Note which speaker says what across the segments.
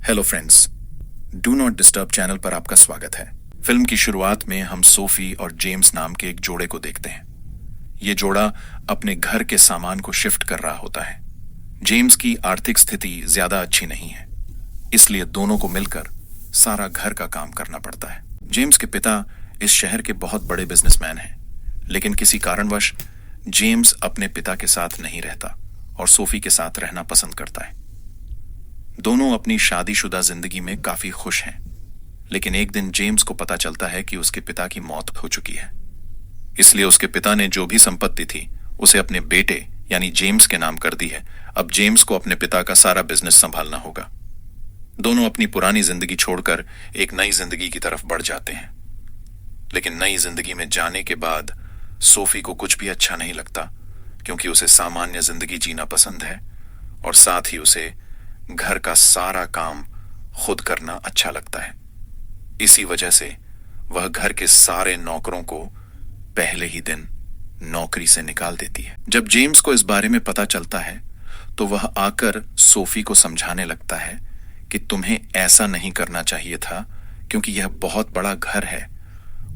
Speaker 1: Hello friends, do not disturb channel पर आपका स्वागत है। फिल्म की शुरुआत में हम सोफी और जेम्स नाम के एक जोड़े को देखते हैं। ये जोड़ा अपने घर के सामान को शिफ्ट कर रहा होता है। जेम्स की आर्थिक स्थिति ज्यादा अच्छी नहीं है, इसलिए दोनों को मिलकर सारा घर का काम करना पड़ता है। जेम्स के पिता इस शहर के बहुत बड़े बिजनेसमैन हैं, लेकिन किसी कारणवश जेम्स अपने पिता के साथ नहीं रहता और सोफी के साथ रहना पसंद करता है। दोनों अपनी शादीशुदा जिंदगी में काफी खुश हैं, लेकिन एक दिन जेम्स को पता चलता है कि उसके पिता की मौत हो चुकी है। इसलिए उसके पिता ने जो भी संपत्ति थी उसे अपने बेटे यानी जेम्स के नाम कर दी है। अब जेम्स को अपने पिता का सारा बिजनेस संभालना होगा। दोनों अपनी पुरानी जिंदगी छोड़कर एक नई जिंदगी की तरफ बढ़ जाते हैं, लेकिन नई जिंदगी में जाने के बाद सोफी को कुछ भी अच्छा नहीं लगता, क्योंकि उसे सामान्य जिंदगी जीना पसंद है और साथ ही उसे घर का सारा काम खुद करना अच्छा लगता है। इसी वजह से वह घर के सारे नौकरों को पहले ही दिन नौकरी से निकाल देती है। जब जेम्स को इस बारे में पता चलता है तो वह आकर सोफी को समझाने लगता है कि तुम्हें ऐसा नहीं करना चाहिए था, क्योंकि यह बहुत बड़ा घर है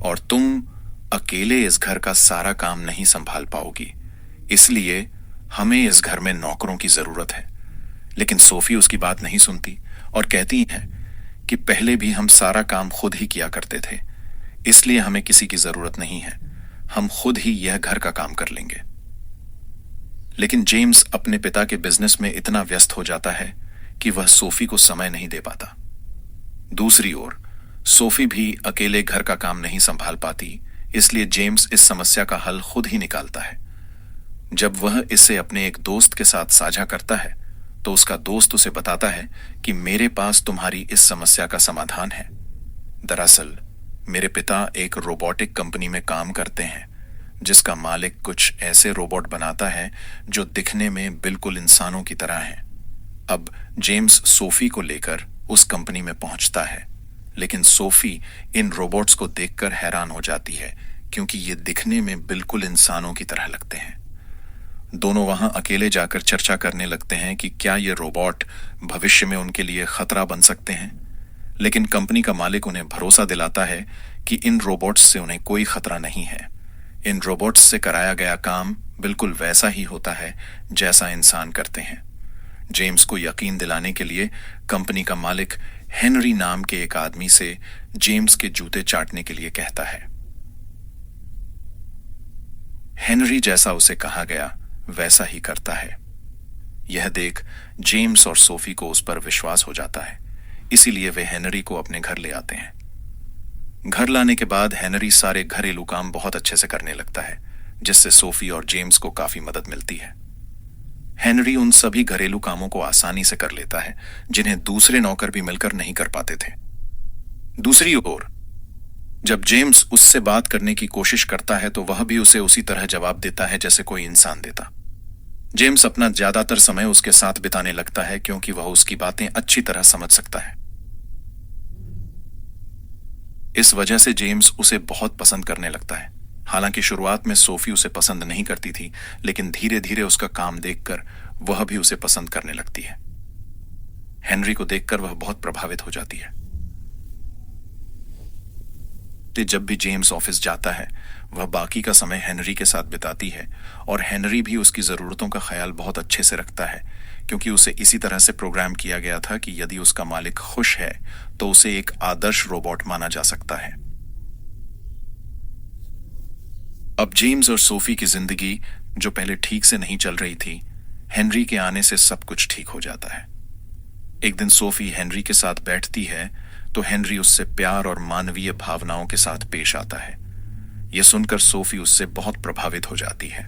Speaker 1: और तुम अकेले इस घर का सारा काम नहीं संभाल पाओगी, इसलिए हमें इस घर में नौकरों की जरूरत है। लेकिन सोफी उसकी बात नहीं सुनती और कहती है कि पहले भी हम सारा काम खुद ही किया करते थे, इसलिए हमें किसी की जरूरत नहीं है, हम खुद ही यह घर का काम कर लेंगे। लेकिन जेम्स अपने पिता के बिजनेस में इतना व्यस्त हो जाता है कि वह सोफी को समय नहीं दे पाता। दूसरी ओर सोफी भी अकेले घर का काम नहीं संभाल पाती, इसलिए जेम्स इस समस्या का हल खुद ही निकालता है। जब वह इसे अपने एक दोस्त के साथ साझा करता है तो उसका दोस्त उसे बताता है कि मेरे पास तुम्हारी इस समस्या का समाधान है। दरअसल मेरे पिता एक रोबोटिक कंपनी में काम करते हैं, जिसका मालिक कुछ ऐसे रोबोट बनाता है जो दिखने में बिल्कुल इंसानों की तरह हैं। अब जेम्स सोफी को लेकर उस कंपनी में पहुंचता है, लेकिन सोफी इन रोबोट्स को देखकर हैरान हो जाती है, क्योंकि ये दिखने में बिल्कुल इंसानों की तरह लगते हैं। दोनों वहां अकेले जाकर चर्चा करने लगते हैं कि क्या ये रोबोट भविष्य में उनके लिए खतरा बन सकते हैं। लेकिन कंपनी का मालिक उन्हें भरोसा दिलाता है कि इन रोबोट्स से उन्हें कोई खतरा नहीं है। इन रोबोट्स से कराया गया काम बिल्कुल वैसा ही होता है जैसा इंसान करते हैं। जेम्स को यकीन दिलाने के लिए कंपनी का मालिक हेनरी नाम के एक आदमी से जेम्स के जूते चाटने के लिए कहता है। हेनरी जैसा उसे कहा गया वैसा ही करता है। यह देख जेम्स और सोफी को उस पर विश्वास हो जाता है, इसीलिए वे हेनरी को अपने घर ले आते हैं। घर लाने के बाद हेनरी सारे घरेलू काम बहुत अच्छे से करने लगता है, जिससे सोफी और जेम्स को काफी मदद मिलती है। हेनरी उन सभी घरेलू कामों को आसानी से कर लेता है जिन्हें दूसरे नौकर भी मिलकर नहीं कर पाते थे। दूसरी ओर जब जेम्स उससे बात करने की कोशिश करता है तो वह भी उसे उसी तरह जवाब देता है जैसे कोई इंसान देता। जेम्स अपना ज्यादातर समय उसके साथ बिताने लगता है, क्योंकि वह उसकी बातें अच्छी तरह समझ सकता है। इस वजह से जेम्स उसे बहुत पसंद करने लगता है। हालांकि शुरुआत में सोफी उसे पसंद नहीं करती थी, लेकिन धीरे धीरे उसका काम देखकर वह भी उसे पसंद करने लगती है। हेनरी को देखकर वह बहुत प्रभावित हो जाती है। जब भी जेम्स ऑफिस जाता है वह बाकी का समय हेनरी के साथ बिताती है, और हेनरी भी उसकी जरूरतों का ख्याल बहुत अच्छे से रखता है, क्योंकि उसे इसी तरह से प्रोग्राम किया गया था कि यदि उसका मालिक खुश है तो उसे एक आदर्श रोबोट माना जा सकता है। अब जेम्स और सोफी की जिंदगी जो पहले ठीक से नहीं चल रही थी, हेनरी के आने से सब कुछ ठीक हो जाता है। एक दिन सोफी हेनरी के साथ बैठती है तो हेनरी उससे प्यार और मानवीय भावनाओं के साथ पेश आता है। यह सुनकर सोफी उससे बहुत प्रभावित हो जाती है।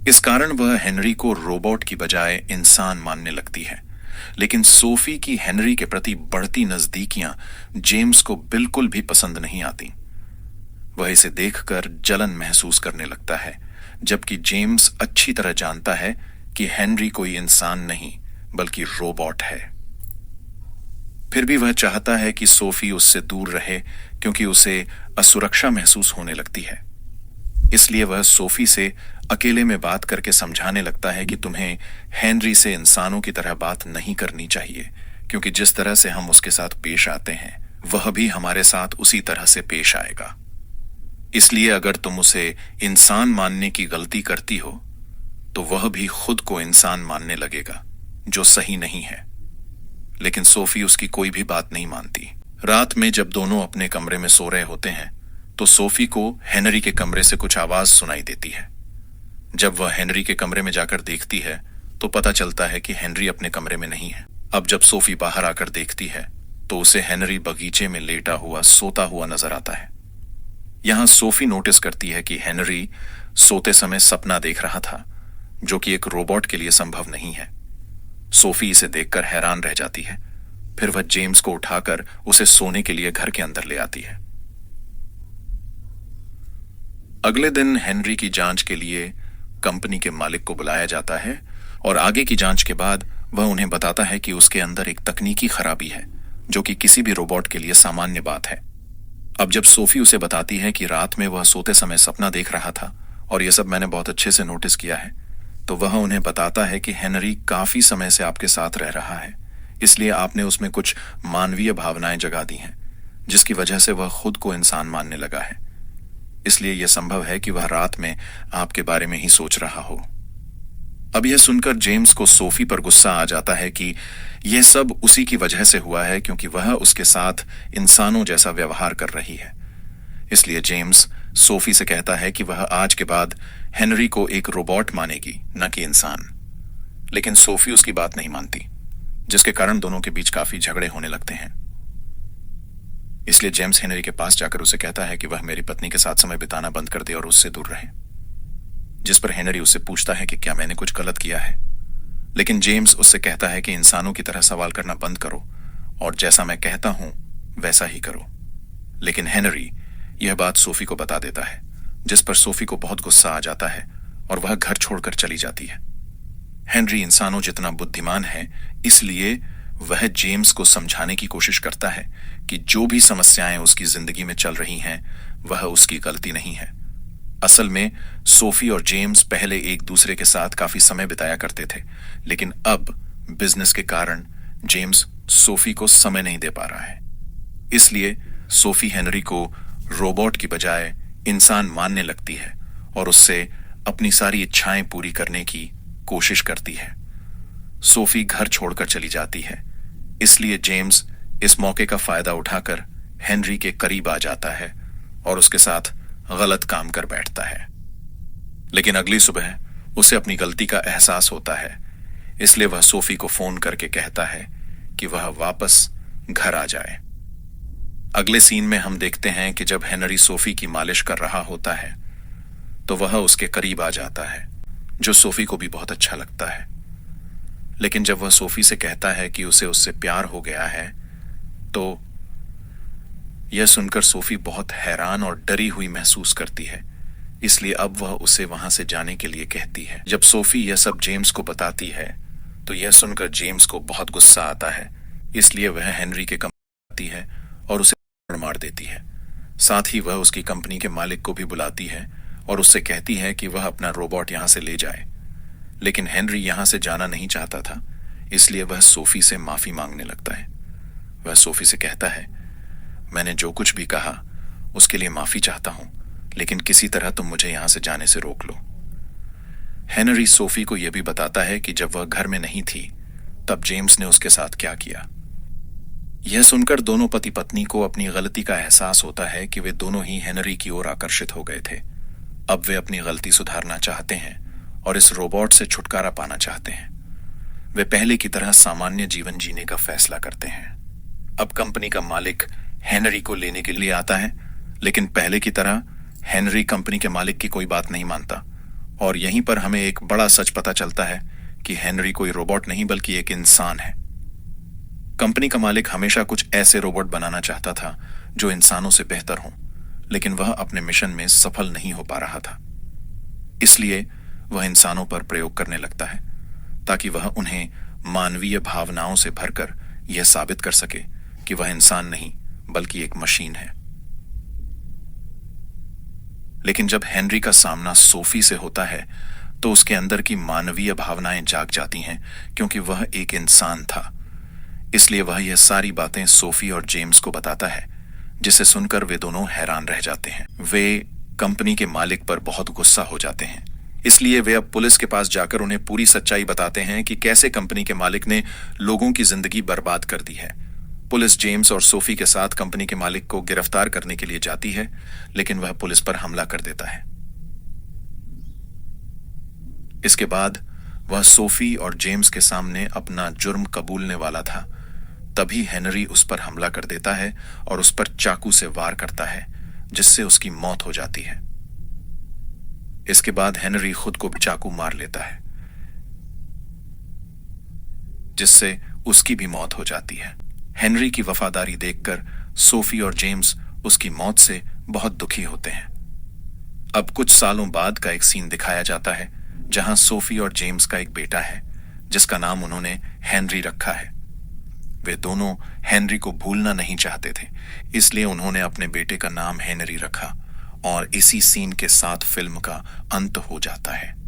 Speaker 1: इस कारण वह हेनरी को रोबोट की बजाय इंसान मानने लगती है। लेकिन सोफी की हेनरी के प्रति बढ़ती नजदीकियां जेम्स को बिल्कुल भी पसंद नहीं आती। वह इसे देखकर जलन महसूस करने लगता है, जबकि जेम्स अच्छी तरह जानता है कि हेनरी कोई इंसान नहीं बल्कि रोबोट है। फिर भी वह चाहता है कि सोफी उससे दूर रहे, क्योंकि उसे असुरक्षा महसूस होने लगती है। इसलिए वह सोफी से अकेले में बात करके समझाने लगता है कि तुम्हें हेनरी से इंसानों की तरह बात नहीं करनी चाहिए, क्योंकि जिस तरह से हम उसके साथ पेश आते हैं वह भी हमारे साथ उसी तरह से पेश आएगा। इसलिए अगर तुम उसे इंसान मानने की गलती करती हो तो वह भी खुद को इंसान मानने लगेगा, जो सही नहीं है। लेकिन सोफी उसकी कोई भी बात नहीं मानती। रात में जब दोनों अपने कमरे में सो रहे होते हैं तो सोफी को हेनरी के कमरे से कुछ आवाज सुनाई देती है। जब वह हेनरी के कमरे में जाकर देखती है तो पता चलता है कि हेनरी अपने कमरे में नहीं है। अब जब सोफी बाहर आकर देखती है तो उसे हेनरी बगीचे में लेटा हुआ सोता हुआ नजर आता है। यहां सोफी नोटिस करती है कि हेनरी सोते समय सपना देख रहा था, जो कि एक रोबोट के लिए संभव नहीं है। सोफी इसे देखकर हैरान रह जाती है। फिर वह जेम्स को उठाकर उसे सोने के लिए घर के अंदर ले आती है। अगले दिन हेनरी की जांच के लिए कंपनी के मालिक को बुलाया जाता है और आगे की जांच के बाद वह उन्हें बताता है कि उसके अंदर एक तकनीकी खराबी है, जो कि किसी भी रोबोट के लिए सामान्य बात है। अब जब सोफी उसे बताती है कि रात में वह सोते समय सपना देख रहा था और यह सब मैंने बहुत अच्छे से नोटिस किया है, तो वह उन्हें बताता है कि हेनरी काफी समय से आपके साथ रह रहा है, इसलिए आपने उसमें कुछ मानवीय भावनाएं जगा दी हैं, जिसकी वजह से वह खुद को इंसान मानने लगा है। इसलिए यह संभव है कि वह रात में आपके बारे में ही सोच रहा हो। अब यह सुनकर जेम्स को सोफी पर गुस्सा आ जाता है कि यह सब उसी की वजह से हुआ है, क्योंकि वह उसके साथ इंसानों जैसा व्यवहार कर रही है। इसलिए जेम्स सोफी से कहता है कि वह आज के बाद हेनरी को एक रोबोट मानेगी, न कि इंसान। लेकिन सोफी उसकी बात नहीं मानती, जिसके कारण दोनों के बीच काफी झगड़े होने लगते हैं। इसलिए जेम्स हेनरी के पास जाकर उसे कहता है कि वह मेरी पत्नी के साथ समय बिताना बंद कर दे और उससे दूर रहे। जिस पर हेनरी उससे पूछता है कि क्या मैंने कुछ गलत किया है, लेकिन जेम्स उससे कहता है कि इंसानों की तरह सवाल करना बंद करो और जैसा मैं कहता हूं वैसा ही करो। लेकिन हेनरी यह बात सोफी को बता देता है, जिस पर सोफी को बहुत गुस्सा आ जाता है और वह घर छोड़कर चली जाती है। हेनरी इंसानों जितना बुद्धिमान है, इसलिए वह जेम्स को समझाने की कोशिश करता है कि जो भी समस्याएं उसकी जिंदगी में चल रही हैं वह उसकी गलती नहीं है। असल में सोफी और जेम्स पहले एक दूसरे के साथ काफी समय बिताया करते थे, लेकिन अब बिजनेस के कारण जेम्स सोफी को समय नहीं दे पा रहा है। इसलिए सोफी हेनरी को रोबोट की बजाय इंसान मानने लगती है और उससे अपनी सारी इच्छाएं पूरी करने की कोशिश करती है। सोफी घर छोड़कर चली जाती है, इसलिए जेम्स इस मौके का फायदा उठाकर हेनरी के करीब आ जाता है और उसके साथ गलत काम कर बैठता है। लेकिन अगली सुबह उसे अपनी गलती का एहसास होता है, इसलिए वह सोफी को फोन करके कहता है कि वह वापस घर आ जाए। अगले सीन में हम देखते हैं कि जब हेनरी सोफी की मालिश कर रहा होता है तो वह उसके करीब आ जाता है, जो सोफी को भी बहुत अच्छा लगता है। लेकिन जब वह सोफी से कहता है कि उसे उससे प्यार हो गया है, तो यह सुनकर सोफी बहुत हैरान और डरी हुई महसूस करती है, इसलिए अब वह उसे वहां से जाने के लिए कहती है। जब सोफी यह सब जेम्स को बताती है तो यह सुनकर जेम्स को बहुत गुस्सा आता है, इसलिए वह हेनरी के कमरे आती है और उसे मार देती है। साथ ही वह उसकी कंपनी के मालिक को भी बुलाती है और उससे कहती है कि वह अपना रोबोट यहां से ले जाए। लेकिन हेनरी यहां से जाना नहीं चाहता था, इसलिए वह सोफी से माफी मांगने लगता है। वह सोफी से कहता है, मैंने जो कुछ भी कहा उसके लिए माफी चाहता हूं, लेकिन किसी तरह तुम मुझे यहां से जाने से रोक लो। हेनरी सोफी को यह भी बताता है कि जब वह घर में नहीं थी तब जेम्स ने उसके साथ क्या किया। यह सुनकर दोनों पति पत्नी को अपनी गलती का एहसास होता है कि वे दोनों ही हेनरी की ओर आकर्षित हो गए थे। अब वे अपनी गलती सुधारना चाहते हैं और इस रोबोट से छुटकारा पाना चाहते हैं। वे पहले की तरह सामान्य जीवन जीने का फैसला करते हैं। अब कंपनी का मालिक हेनरी को लेने के लिए आता है, लेकिन पहले की तरह हेनरी कंपनी के मालिक की कोई बात नहीं मानता और यहीं पर हमें एक बड़ा सच पता चलता है कि हेनरी कोई रोबोट नहीं बल्कि एक इंसान है। कंपनी का मालिक हमेशा कुछ ऐसे रोबोट बनाना चाहता था जो इंसानों से बेहतर हों, लेकिन वह अपने मिशन में सफल नहीं हो पा रहा था। इसलिए वह इंसानों पर प्रयोग करने लगता है ताकि वह उन्हें मानवीय भावनाओं से भरकर यह साबित कर सके कि वह इंसान नहीं बल्कि एक मशीन है। लेकिन जब हेनरी का सामना सोफी से होता है तो उसके अंदर की मानवीय भावनाएं जाग जाती हैं, क्योंकि वह एक इंसान था। इसलिए वह यह सारी बातें सोफी और जेम्स को बताता है, जिसे सुनकर वे दोनों हैरान रह जाते हैं। वे कंपनी के मालिक पर बहुत गुस्सा हो जाते हैं, इसलिए वे अब पुलिस के पास जाकर उन्हें पूरी सच्चाई बताते हैं कि कैसे कंपनी के मालिक ने लोगों की जिंदगी बर्बाद कर दी है। पुलिस जेम्स और सोफी के साथ कंपनी के मालिक को गिरफ्तार करने के लिए जाती है, लेकिन वह पुलिस पर हमला कर देता है। इसके बाद वह सोफी और जेम्स के सामने अपना जुर्म कबूलने वाला था, तभी हेनरी उस पर हमला कर देता है और उस पर चाकू से वार करता है, जिससे उसकी मौत हो जाती है। इसके बाद हेनरी खुद को चाकू मार लेता है, जिससे उसकी भी मौत हो जाती है। हेनरी की वफादारी देखकर सोफी और जेम्स उसकी मौत से बहुत दुखी होते हैं। अब कुछ सालों बाद का एक सीन दिखाया जाता है, जहां सोफी और जेम्स का एक बेटा है, जिसका नाम उन्होंने हेनरी रखा है। वे दोनों हेनरी को भूलना नहीं चाहते थे, इसलिए उन्होंने अपने बेटे का नाम हेनरी रखा, और इसी सीन के साथ फिल्म का अंत हो जाता है।